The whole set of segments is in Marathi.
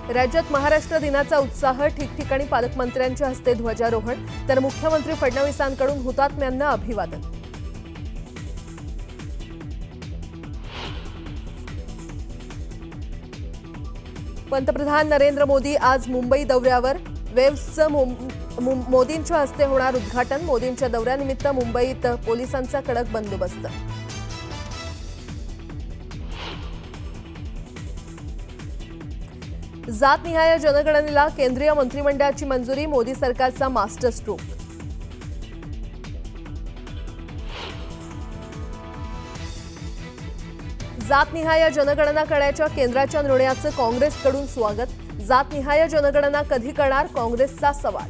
राज्यात महाराष्ट्र दिनाचा उत्साह, ठिकठिकाणी पालकमंत्र्यांच्या हस्ते ध्वजारोहण तर मुख्यमंत्री फडणवीसांकडून हुतात्म्यांना अभिवादन। पंतप्रधान नरेंद्र मोदी आज मुंबई दौऱ्यावर। वेव्हचं मोदींच्या हस्ते होणार उद्घाटन। मोदींच्या दौऱ्यानिमित्त मुंबईत पोलिसांचा कडक बंदोबस्त। जातनिहाय जनगणनेला केंद्रीय मंत्रिमंडळाची मंजुरी, मोदी सरकारचा मास्टर स्ट्रोक। जातनिहाय जनगणना करण्याच्या केंद्राच्या निर्णयाचं काँग्रेसकडून स्वागत। जातनिहाय जनगणना कधी करणार, काँग्रेसचा सवाल।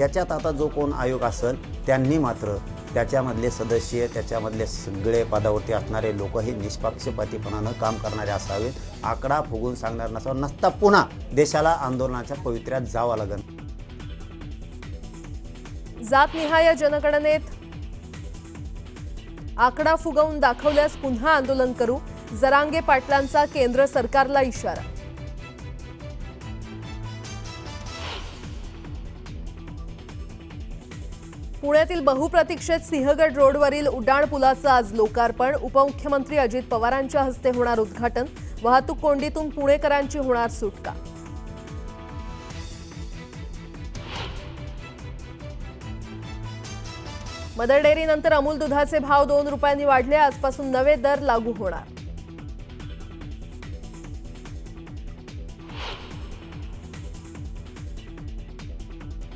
याच्यात आता जो कोण आयोग असेल त्यांनी मात्र त्याच्यामधले सदस्य, त्याच्यामधले सगळे पदावरती असणारे लोक हे निष्पक्षपातीपणानं काम करणारे असावेत। आकडा फुगून सांगणार नसावं, नसता पुन्हा देशाला आंदोलनाच्या पवित्र्यात जावं लागेल। जातनिहाय जनगणनेत आकडा फुगवून दाखवल्यास पुन्हा आंदोलन करू, जरांगे पाटलांचा केंद्र सरकारला इशारा। पुण्यातील बहुप्रतीक्षित सिंहगड रोडवरील उड्डाण पुलाचं आज लोकार्पण। उपमुख्यमंत्री अजित पवारांच्या हस्ते होणार उद्घाटन। वाहतूक कोंडीतून पुणेकरांची होणार सुटका। मदर डेअरीनंतर अमूल दुधाचे भाव 2 रुपयांनी वाढले। आजपासून नवे दर लागू होणार।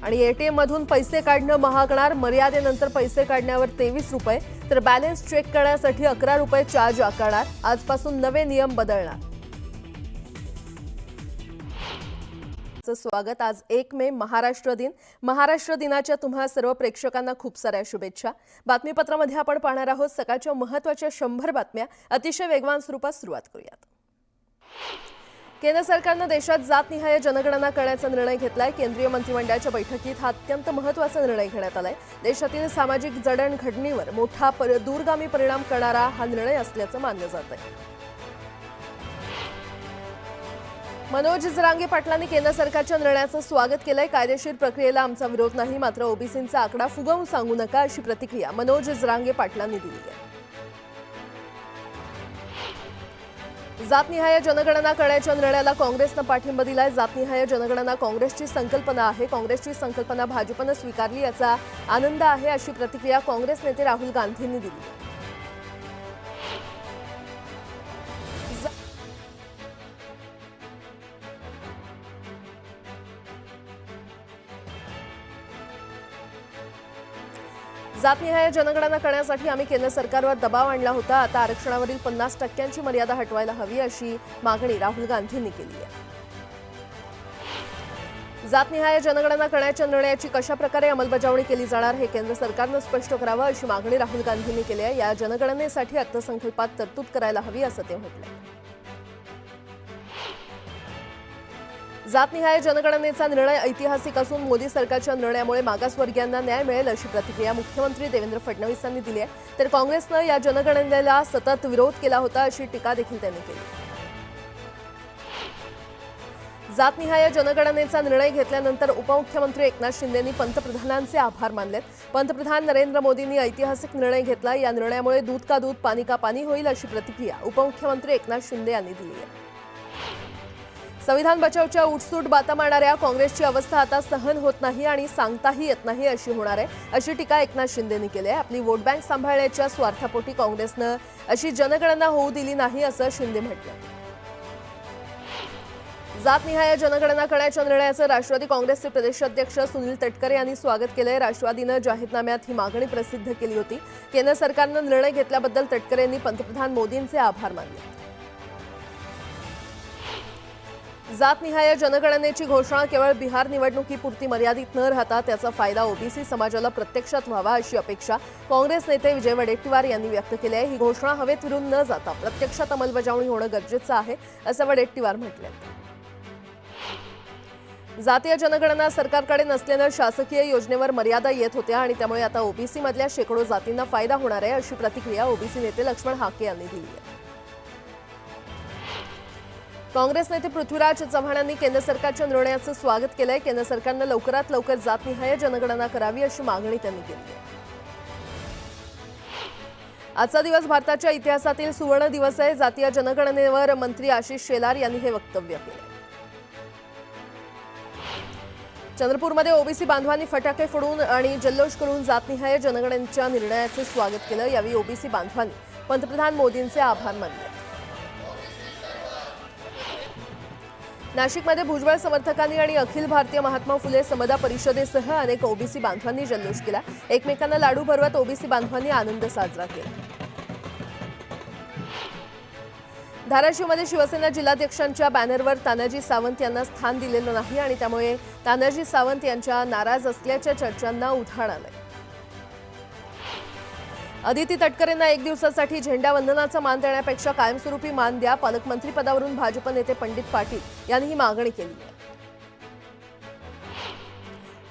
आणि एटीएम मधून पैसे काढणं महागणार। मर्यादेनंतर पैसे काढण्यावर 23 रुपये तर बॅलन्स चेक करण्यासाठी 11 रुपये चार्ज आकारणार। आजपासून नवे नियम बदलणार। स्वागत। आज 1 मे महाराष्ट्र दिन। महाराष्ट्र दिनाच्या तुम्हा सर्व प्रेक्षकांना खूप साऱ्या शुभेच्छा। बातमीपत्रामध्ये आपण पाहणार आहोत सकाळच्या महत्त्वाच्या 100 बातम्या। अतिशय वेगवान स्वरूपात सुरुवात करूयात। केंद्र सरकारने देशात जातनिहाय जनगणना करण्याचा निर्णय घेतलाय। केंद्रीय मंत्रिमंडळाच्या बैठकीत हा अत्यंत महत्त्वाचा निर्णय घेण्यात आलाय। देशातील सामाजिक जडणघडणीवर मोठा दूरगामी परिणाम करणारा हा निर्णय असल्याचं मानलं जात आहे। मनोज जरांगे पाटलांनी केंद्र सरकारच्या निर्णयाचं स्वागत केलंय। कायदेशीर प्रक्रियेला आमचा विरोध नाही, मात्र ओबीसींचा आकडा फुगवून सांगू नका, अशी प्रतिक्रिया मनोज जरांगे पाटलांनी दिली आहे। जातनिहाय जनगणना करण्याच्या निर्णयाला काँग्रेसनं पाठिंबा दिलाय। जातनिहाय जनगणना काँग्रेसची संकल्पना आहे। काँग्रेसची संकल्पना भाजपनं स्वीकारली याचा आनंद आहे, अशी प्रतिक्रिया काँग्रेस नेते राहुल गांधींनी दिली। जातनिहाय जनगणना करण्यासाठी आम्ही केंद्र सरकारवर दबाव आणला होता। आता आरक्षणावरील 50% मर्यादा हटवायला हवी, अशी मागणी राहुल गांधींनी केली आहे। जातनिहाय जनगणना करण्याच्या निर्णयाची कशा प्रकारे अंमलबजावणी केली जाणार हे केंद्र सरकारनं स्पष्ट करावं, अशी मागणी राहुल गांधींनी केली आहे। या जनगणनेसाठी अर्थसंकल्पात तरतूद करायला हवी, असं ते म्हटलंय। जातनिहाय जनगणनेचा निर्णय ऐतिहासिक असून मोदी सरकारच्या निर्णयामुळे मागासवर्गीयांना न्याय मिळेल, अशी प्रतिक्रिया मुख्यमंत्री देवेंद्र फडणवीसांनी दिली आहे। तर काँग्रेसनं या जनगणनेला सतत विरोध केला होता, अशी टीका देखील त्यांनी केली। जातनिहाय जनगणनेचा निर्णय घेतल्यानंतर उपमुख्यमंत्री एकनाथ शिंदेंनी पंतप्रधानांचे आभार मानलेत। पंतप्रधान नरेंद्र मोदींनी ऐतिहासिक निर्णय घेतला। या निर्णयामुळे दूध का दूध, पाणी का पाणी होईल, अशी प्रतिक्रिया उपमुख्यमंत्री एकनाथ शिंदे यांनी दिली आहे। संविधान बचावच्या उठसूट बाता मारणाऱ्या काँग्रेसची अवस्था आता सहन होत नाही आणि सांगताही येत नाही, अशी होणार आहे, अशी टीका एकनाथ शिंदेंनी केली आहे। आपली वोट बँक सांभाळण्याच्या स्वार्थापोटी काँग्रेसनं अशी जनगणना होऊ दिली नाही, असं शिंदे म्हटलं। जातनिहाय जनगणना करण्याच्या निर्णयाचं राष्ट्रवादी काँग्रेसचे प्रदेशाध्यक्ष सुनील तटकरे यांनी स्वागत केलंय। राष्ट्रवादीनं जाहीरनाम्यात ही मागणी प्रसिद्ध केली होती। केंद्र सरकारनं निर्णय घेतल्याबद्दल तटकरे यांनी पंतप्रधान मोदींचे आभार मानले। जातनिहाय जनगणनेची घोषणा केवळ बिहार निवडणुकीपुरती मर्यादित न राहता त्याचा फायदा ओबीसी समाजाला प्रत्यक्षात व्हावा, अशी अपेक्षा काँग्रेस नेते विजय वडेट्टीवार यांनी व्यक्त केली आहे। ही घोषणा हवेत विरून न जाता प्रत्यक्षात अंमलबजावणी होणं गरजेचं आहे, असं वडेट्टीवार म्हटलंय। जातीय जनगणना सरकारकडे नसल्यानं शासकीय योजनेवर मर्यादा येत होत्या आणि त्यामुळे आता ओबीसी मधल्या शेकडो जातींना फायदा होणार आहे, अशी प्रतिक्रिया ओबीसी नेते लक्ष्मण हाके यांनी दिली आहे. काँग्रेस नेते पृथ्वीराज चव्हाण यांनी केंद्र सरकारच्या निर्णयाचं स्वागत केलंय. केंद्र सरकारनं लवकरात लवकर जातनिहाय जनगणना करावी अशी मागणी त्यांनी केली आहे. आजचा दिवस भारताच्या इतिहासातील सुवर्ण दिवस आहे. जातीय जनगणनेवर मंत्री आशिष शेलार यांनी हे वक्तव्य केले. चंद्रपूरमध्ये ओबीसी बांधवांनी फटाके फोडून आणि जल्लोष करून जातनिहाय जनगणनेच्या निर्णयाचे स्वागत केलं. यावेळी ओबीसी बांधवांनी पंतप्रधान मोदींचे आभार मानले. नाशिकमध्ये भुजबळ समर्थकांनी आणि अखिल भारतीय महात्मा फुले समता परिषदेसह अनेक ओबीसी बांधवांनी जल्लोष केला. एकमेकांना लाडू भरवत ओबीसी बांधवांनी आनंद साजरा केला. धाराशिवमध्ये शिवसेना जिल्हाध्यक्षांच्या बॅनरवर तानाजी सावंत यांना स्थान दिलेलं नाही आणि त्यामुळे तानाजी सावंत यांच्या नाराज असल्याच्या चर्चांना उधाण आलंय. अदिती तटकरेंना एक दिवसासाठी झेंडावंदनाचा मान देण्यापेक्षा कायमस्वरूपी मान द्या. पालकमंत्री पदावरून भाजप नेते पंडित पाटील यांनी ही मागणी केली आहे.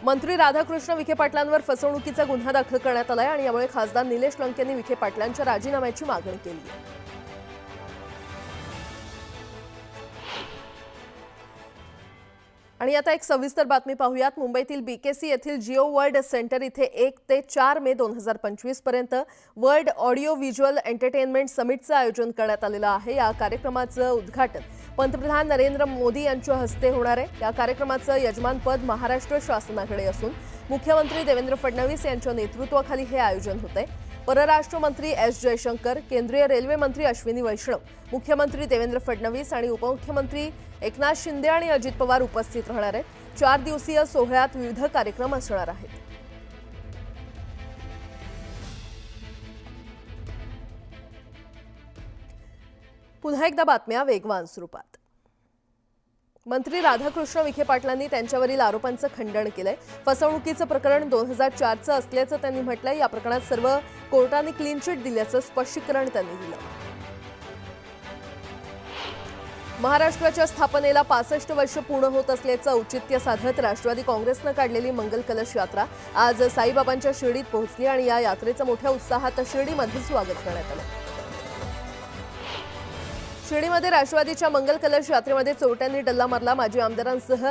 मंत्री राधाकृष्ण विखे पाटलांवर फसवणुकीचा गुन्हा दाखल करण्यात आलाय आणि यामुळे खासदार निलेश लंके यांनी विखे पाटलांच्या राजीनाम्याची मागणी केली आहे. आणि आता एक सविस्तर बातमी पाहूयात. मुंबईतील बीकेसी येथील जिओ वर्ल्ड सेंटर इथे 1 ते 4 मे 2025 पर्यंत वर्ल्ड ऑडिओ व्हिज्युअल एंटरटेनमेंट समिटचं आयोजन करण्यात आलेलं आहे. या कार्यक्रमाचं उद्घाटन पंतप्रधान नरेंद्र मोदी यांच्या हस्ते होणार आहे. या कार्यक्रमाचं यजमानपद महाराष्ट्र शासनाकडे असून मुख्यमंत्री देवेंद्र फडणवीस यांच्या नेतृत्वाखाली हे आयोजन होतंय. परराष्ट्र मंत्री एस जयशंकर, केंद्रीय रेल्वे मंत्री अश्विनी वैष्णव, मुख्यमंत्री देवेंद्र फडणवीस आणि उपमुख्यमंत्री एकनाथ शिंदे आणि अजित पवार उपस्थित राहणार आहेत. 4 दिवसीय सोहळ्यात विविध कार्यक्रम असणार आहेत. पुन्हा एकदा बातम्या वेगवान स्वरूपात. मंत्री राधाकृष्ण विखे पाटलांनी त्यांच्यावरील आरोपांचं खंडन केलंय. फसवणुकीचं प्रकरण 2004चं असल्याचं त्यांनी म्हटलंय. या प्रकरणात सर्व कोर्टाने क्लीन चिट दिल्याचं स्पष्टीकरण त्यांनी दिलं. महाराष्ट्राच्या स्थापनेला 65 वर्ष पूर्ण होत असल्याचं औचित्य साधत राष्ट्रवादी काँग्रेसनं काढलेली मंगल कलश यात्रा आज साईबाबांच्या शिर्डीत पोहोचली आणि या यात्रेचं मोठ्या उत्साहात शिर्डीमध्ये स्वागत करण्यात आलं. शिर्डीमध्ये राष्ट्रवादीच्या मंगल कलश यात्रेमध्ये चोरट्यांनी डल्ला मारला. माजी आमदारांसह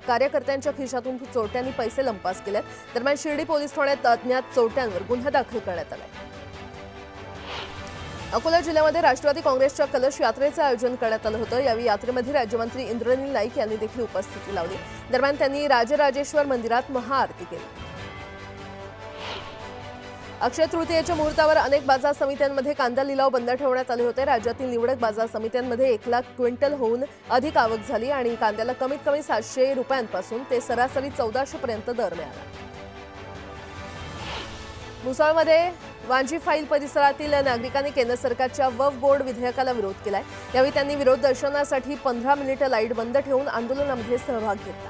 कार्यकर्त्यांच्या खिशातून चोरट्यांनी पैसे लंपास केले. दरम्यान शिर्डी पोलीस ठाण्यात अज्ञात चोरट्यांवर गुन्हा दाखल करण्यात आला. अकोला जिल्ह्यामध्ये राष्ट्रवादी काँग्रेसच्या कलश यात्रेचं आयोजन करण्यात आलं होतं. यावेळी यात्रेमध्ये राज्यमंत्री इंद्रनील नाईक यांनी देखील उपस्थिती लावली. दरम्यान त्यांनी राजराजेश्वर मंदिरात महाआरती केली. अक्षय तृतीयेच्या मुहूर्तावर अनेक बाजार समित्यांमध्ये कांदा लिलाव बंद ठेवण्यात आले होते. राज्यातील निवडक बाजार समित्यांमध्ये 1 लाख क्विंटलहून अधिक आवक झाली आणि कांद्याला कमीत कमी 700 रुपयांपासून ते सरासरी 1400 पर्यंत दर मिळाला. मुसळमध्ये वांजी फाईल परिसरातील नागरिकांनी केंद्र सरकारच्या वक्फ बोर्ड विधेयकाला विरोध केलाय. यावेळी त्यांनी विरोध दर्शवण्यासाठी 15 मिनिटं लाईट बंद ठेवून आंदोलनामध्ये सहभाग घेतला.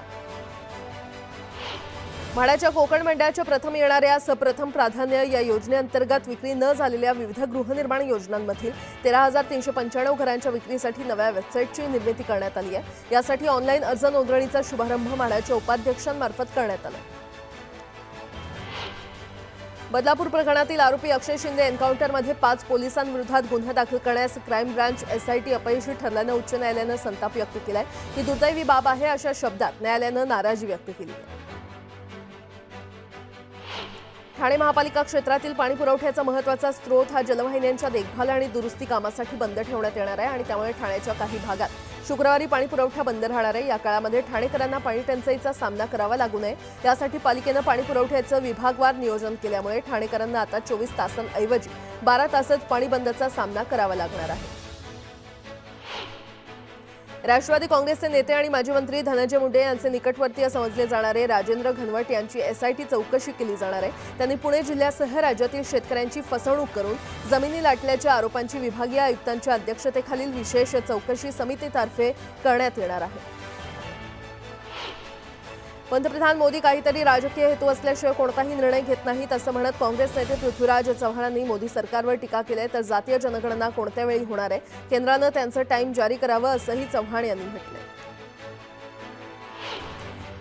म्हाडाच्या कोकण मंडळाच्या प्रथम येणाऱ्या सप्रथम प्राधान्य या योजनेअंतर्गत विक्री न झालेल्या विविध गृहनिर्माण योजनांमधील 13,395 घरांच्या विक्रीसाठी नव्या वेबसाईटची निर्मिती करण्यात आली आहे. यासाठी ऑनलाईन अर्ज नोंदणीचा शुभारंभ म्हाडाच्या उपाध्यक्षांमार्फत करण्यात आला. बदलापूर प्रकरणातील आरोपी अक्षय शिंदे एन्काउंटरमध्ये 5 पोलिसांविरोधात गुन्हा दाखल करण्यास क्राईम ब्रांच एसआयटी अपयशी ठरल्यानं उच्च न्यायालयानं संताप व्यक्त केलाय. ही दुर्दैवी बाब आहे अशा शब्दात न्यायालयानं नाराजी व्यक्त केली आहे. ठाणे महापालिका क्षेत्रातील पाणी पुरवठ्याचा महत्त्वाचा स्रोत हा जलवाहिन्यांच्या देखभाल आणि दुरुस्ती कामासाठी बंद ठेवण्यात येणार आहे आणि त्यामुळे ठाण्याच्या काही भागात शुक्रवारी पाणी पुरवठा बंद राहणार आहे. या काळामध्ये ठाणेकरांना पाणी टंचाईचा सामना करावा लागू नये यासाठी पालिकेनं पाणी पुरवठ्याचं विभागवार नियोजन केल्यामुळे ठाणेकरांना आता 24 तासांऐवजी 12 तासच पाणी बंदचा सामना करावा लागणार आहे. राष्ट्रवादी काँग्रेसचे नेते आणि माजी मंत्री धनंजय मुंडे यांचे निकटवर्तीय समजले जाणारे राजेंद्र घनवट यांची एसआयटी चौकशी केली जाणार आहे. त्यांनी पुणे जिल्ह्यासह राज्यातील शेतकऱ्यांची फसवणूक करून जमिनी लाटल्याच्या आरोपांची विभागीय आयुक्तांच्या अध्यक्षतेखालील विशेष चौकशी समितीतर्फे करण्यात येणार आहे. पंतप्रधान मोदी काहीतरी राजकीय हेतू असल्याशिवाय कोणताही निर्णय घेत नाहीत असं म्हणत काँग्रेस नेते पृथ्वीराज चव्हाणांनी मोदी सरकारवर टीका केली आहे. तर जातीय जनगणना कोणत्या वेळी होणार आहे, केंद्रानं त्यांचं टाईम जारी करावं असंही चव्हाण यांनी म्हटलंय.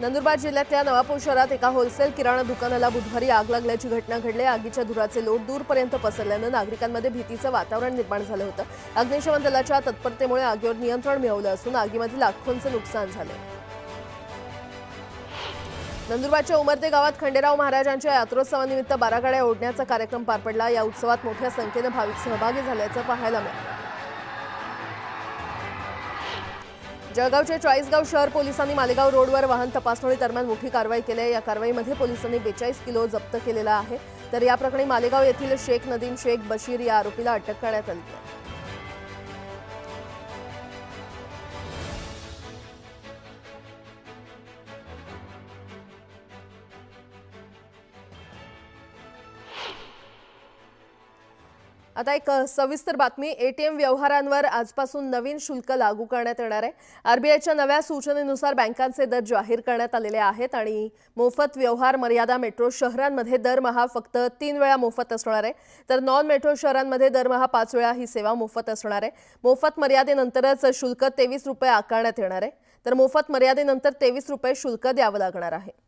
नंदुरबार जिल्ह्यातल्या नवापूर शहरात एका होलसेल किराणा दुकानाला बुधवारी आग लागल्याची घटना घडली। आगीच्या धुराचे लोट दूरपर्यंत पसरल्यानं नागरिकांमध्ये भीतीचं वातावरण निर्माण झालं होतं। अग्निशमन दलाच्या तत्परतेमुळे आगीवर नियंत्रण मिळवलं असून आगीमध्ये लाखोंचं नुकसान झालं। नंदुरबारच्या उमरदे गावात खंडेराव महाराजांच्या यात्रोत्सवानिमित्त 12 गाड्या ओढण्याचा कार्यक्रम पार पडला। या उत्सवात मोठ्या संख्येनं भाविक सहभागी झाल्याचं पाहायला मिळालं। जळगावच्या चाळीसगाव शहर पोलिसांनी मालेगाव रोडवर वाहन तपासणी दरम्यान मोठी कारवाई केली आहे। या कारवाईमध्ये पोलिसांनी 42 किलो जप्त केलेला आहे। तर या प्रकरणी मालेगाव येथील शेख नदीम शेख बशीर या आरोपीला अटक करण्यात आली आहे। आता एक सविस्तर बातमी। एटीएम व्यवहारांवर आजपासून नवीन शुल्क लागू करण्यात येणार आहे। आरबीआयच्या नव्या सूचनेनुसार बँकांचे दर जाहीर करण्यात आलेले आहेत आणि मोफत व्यवहार मर्यादा मेट्रो शहरांमध्ये दरमहा फक्त 3 वेळा मोफत असणार आहे, तर नॉन मेट्रो शहरांमध्ये दरमहा 5 वेळा ही सेवा मोफत असणार आहे। मोफत मर्यादेनंतरच शुल्क 23 रुपये आकारण्यात येणार आहे, तर मोफत मर्यादेनंतर 23 रुपये शुल्क द्यावं लागणार आहे।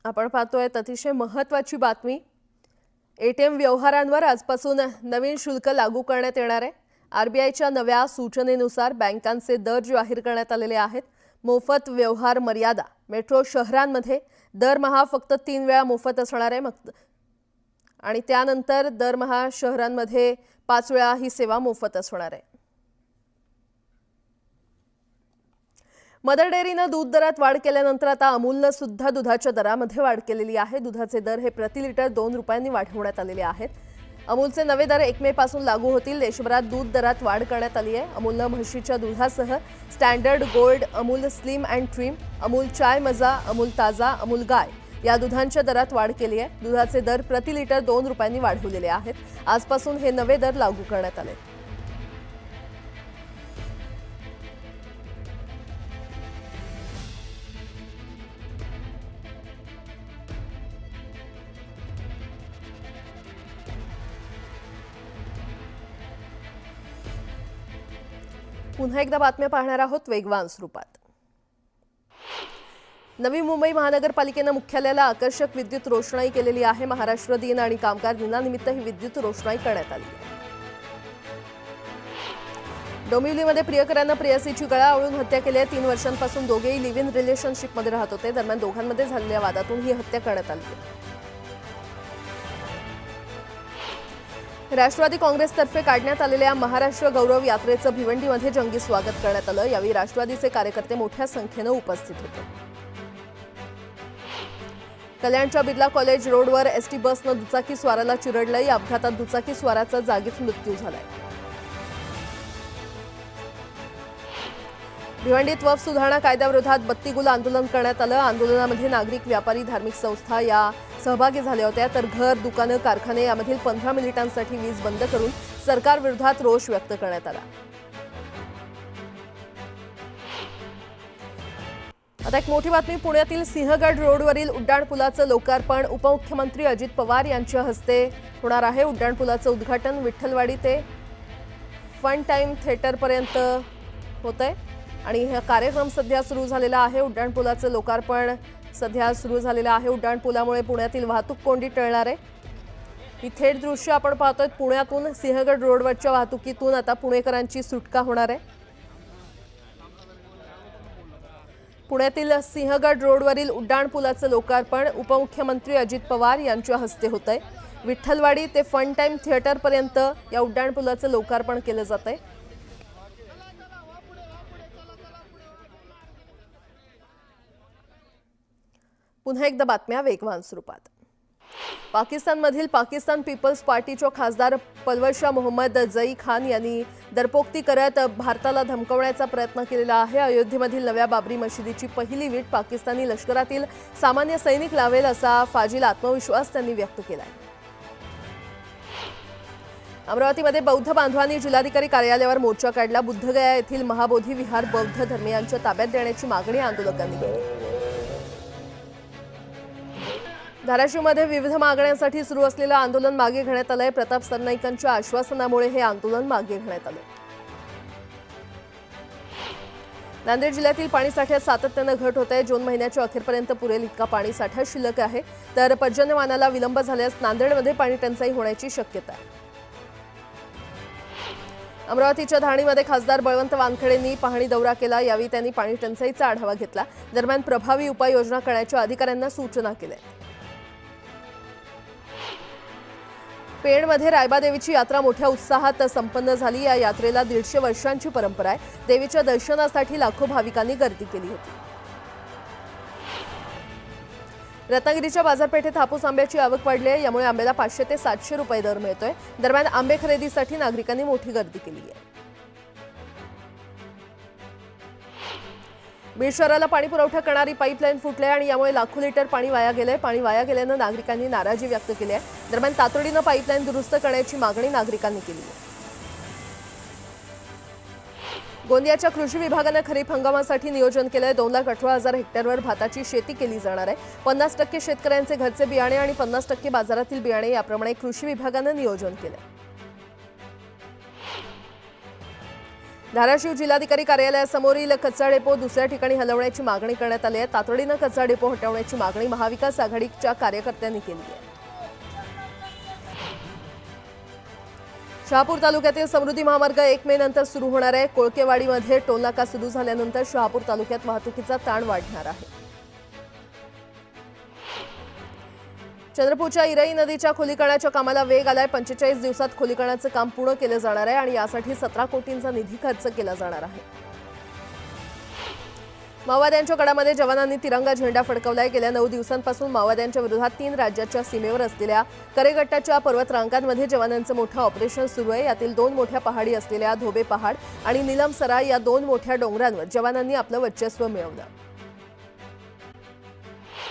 आपण पाहतोय अतिशय महत्त्वाची बातमी। एटीएम व्यवहारांवर आजपासून नवीन शुल्क लागू करण्यात येणार आहे। आरबीआयच्या नव्या सूचनेनुसार बँकांचे दर जाहीर करण्यात आलेले आहेत। मोफत व्यवहार मर्यादा मेट्रो शहरांमध्ये दरमहा फक्त 3 वेळा मोफत असणार आहे आणि त्यानंतर दरमहा शहरांमध्ये 5 वेळा ही सेवा मोफत असणार आहे। मदर डेअरीनं दूध दरात वाढ केल्यानंतर आता अमूलनं सुद्धा दुधाच्या दरामध्ये वाढ केलेली आहे। दुधाचे दर हे प्रति लिटर 2 रुपयांनी वाढवण्यात आलेले आहेत। अमूलचे नवे दर 1 मे पासून लागू होतील। देशभरात दूध दरात वाढ करण्यात आली आहे। अमूलनं म्हशीच्या दुधासह standard, gold, Amul slim and trim, Amul Chai Maza, Amul ताजा, अमूल गाय या दुधांच्या दरात वाढ केली आहे। दुधाचे दर प्रति लिटर 2 रुपयांनी वाढवलेले आहेत। आजपासून हे नवे दर लागू करण्यात आले। पुन्हा एकदा बातम्या पाहणार आहोत वेगवान स्वरूपात। नवी मुंबई महानगरपालिकेनं मुख्यालयाला आकर्षक विद्युत रोषणाई केलेली आहे। महाराष्ट्र दिन आणि कामगार दिनानिमित्त ही विद्युत रोषणाई करण्यात आली आहे। डोंबिवलीमध्ये प्रियकरानं प्रेयसीची गळा आवळून हत्या केली आहे। 3 वर्षांपासून दोघेही लिव्ह इन रिलेशनशिपमध्ये राहत होते। दरम्यान दोघांमध्ये झालेल्या वादातून ही हत्या करण्यात आली आहे। राष्ट्रवादी काँग्रेसतर्फे काढण्यात आलेल्या महाराष्ट्र गौरव यात्रेचं भिवंडीमध्ये जंगी स्वागत करण्यात आलं। यावेळी राष्ट्रवादीचे कार्यकर्ते मोठ्या संख्येनं उपस्थित होते। कल्याणच्या बिर्ला कॉलेज रोडवर एसटी बसनं दुचाकी स्वाराला चिरडलं। या अपघातात दुचाकी स्वाराचा जागीच मृत्यू झालाय। भिवंडीत वक्फ सुधारणा कायद्याविरोधात बत्तीगुल आंदोलन करण्यात आलं। आंदोलनामध्ये नागरिक, व्यापारी, धार्मिक संस्था या सहभागी झाल्या होत्या। तर घर, दुकानं, कारखाने यामधील 15 मिनिटांसाठी वीज बंद करून सरकारविरोधात रोष व्यक्त करण्यात आला। आता एक मोठी बातमी। पुण्यातील सिंहगड रोडवरील उड्डाणपुलाचं लोकार्पण उपमुख्यमंत्री अजित पवार यांच्या हस्ते होणार आहे। उड्डाणपुलाचं उद्घाटन विठ्ठलवाडी ते फन टाइम थिएटरपर्यंत होतंय आणि हा कार्यक्रम सध्या सुरू झालेला आहे। उड्डाणपुलाचं लोकार्पण सध्या सुरू झालेलं आहे। उड्डाणपुलामुळे पुण्यातील वाहतूक कोंडी टळणार आहे। ही थेट दृश्य आपण पाहतोय। पुण्यातून सिंहगड रोडवरच्या वाहतुकीतून आता पुणेकरांची सुटका होणार आहे। पुण्यातील सिंहगड रोडवरील उड्डाणपुलाचं लोकार्पण उपमुख्यमंत्री अजित पवार यांच्या हस्ते होतंय। विठ्ठलवाडी ते फन टाइम थिएटरपर्यंत या उड्डाणपुलाचं लोकार्पण केलं जातंय। पुन्हा एकदा बातम्या वेगवान स्वरूपात। पाकिस्तानमधील पाकिस्तान पीपल्स पार्टीच्या खासदार पलवशा मोहम्मद जई खान यांनी दरपोक्ती करत भारताला धमकवण्याचा प्रयत्न केलेला आहे। अयोध्येमधील नव्या बाबरी मशिदीची पहिली वीट पाकिस्तानी लष्करातील सामान्य सैनिक लावेल असा फाजील आत्मविश्वास त्यांनी व्यक्त केलाय। अमरावतीमध्ये बौद्ध बांधवांनी जिल्हाधिकारी कार्यालयावर मोर्चा काढला. बुद्धगया येथील महाबोधी विहार बौद्ध धर्मीयांच्या ताब्यात देण्याची मागणी आंदोलकांनी केली. धाराशिवमध्ये विविध मागण्यांसाठी सुरू असलेलं आंदोलन मागे घेण्यात आलंय. प्रताप सरनाईकांच्या आश्वासनामुळे हे आंदोलन मागे घेण्यात आलं. नांदेड जिल्ह्यातील पाणीसाठ्यात सातत्यानं घट होत आहे. जून महिन्याच्या अखेरपर्यंत पुरेल इतका पाणीसाठा शिल्लक आहे. तर पर्जन्यमानाला विलंब झाल्यास नांदेडमध्ये पाणी टंचाई होण्याची शक्यता आहे. अमरावतीच्या धारणीमध्ये खासदार बळवंत वानखेडेंनी पाहणी दौरा केला. यावेळी त्यांनी पाणी टंचाईचा आढावा घेतला. दरम्यान प्रभावी उपाययोजना करण्याच्या अधिकाऱ्यांना सूचना केल्या. पेणमध्ये रायबादेवीची यात्रा मोठ्या उत्साहात संपन्न झाली. या यात्रेला 150 वर्षांची परंपरा आहे. देवीच्या दर्शनासाठी लाखो भाविकांनी गर्दी केली होती. रत्नागिरीच्या बाजारपेठेत हापूस आंब्याची आवक वाढली आहे. यामुळे आंब्याला 500 ते 700 रुपये दर मिळतोय. दरम्यान आंबे खरेदीसाठी नागरिकांनी मोठी गर्दी केली आहे. बीड शहराला पाणी पुरवठा करणारी पाईपलाईन फुटली आणि यामुळे लाखो लिटर पाणी वाया गेलंय. पाणी वाया गेल्यानं नागरिकांनी नाराजी व्यक्त केली आहे. दरम्यान तातडीनं पाईपलाईन दुरुस्त करण्याची मागणी नागरिकांनी केली आहे. गोंदियाच्या कृषी विभागानं खरीप हंगामासाठी नियोजन केलंय. 2,18,000 हेक्टरवर भाताची शेती केली जाणार आहे. 50% शेतकऱ्यांचे घरचे बियाणे आणि 50% बाजारातील बियाणे याप्रमाणे कृषी विभागानं नियोजन केलंय. धाराशिव जिल्हाधिकारी कार्यालयासमोरील कचरा डेपो दुसऱ्या ठिकाणी हलवण्याची मागणी करण्यात आली आहे. तातडीनं कचरा डेपो हटवण्याची मागणी महाविकास आघाडीच्या कार्यकर्त्यांनी केली आहे. शहापूर तालुक्यातील समृद्धी महामार्ग 1 मे नंतर सुरू होणार आहे. कोळकेवाडीमध्ये टोलनाका सुरू झाल्यानंतर शहापूर तालुक्यात वाहतुकीचा ताण वाढणार आहे. चंद्रपूरच्या इराई नदीच्या खोलीकरणाच्या कामाला वेग आलाय. 45 दिवसात खोलीकरणाचं काम पूर्ण केलं जाणार आहे आणि यासाठी 17 कोटींचा निधी खर्च केला जाणार आहे. माओवाद्यांच्या गडामध्ये जवानांनी तिरंगा झेंडा फडकवलाय. गेल्या 9 दिवसांपासून माओवाद्यांच्या विरोधात 3 राज्याच्या सीमेवर असलेल्या करेगट्टाच्या पर्वत रांगांमध्ये जवानांचं मोठं ऑपरेशन सुरू आहे. यातील 2 मोठ्या पहाडी असलेल्या धोबे पहाड आणि निलमसरा या 2 मोठ्या डोंगरांवर जवानांनी आपलं वर्चस्व मिळवलं.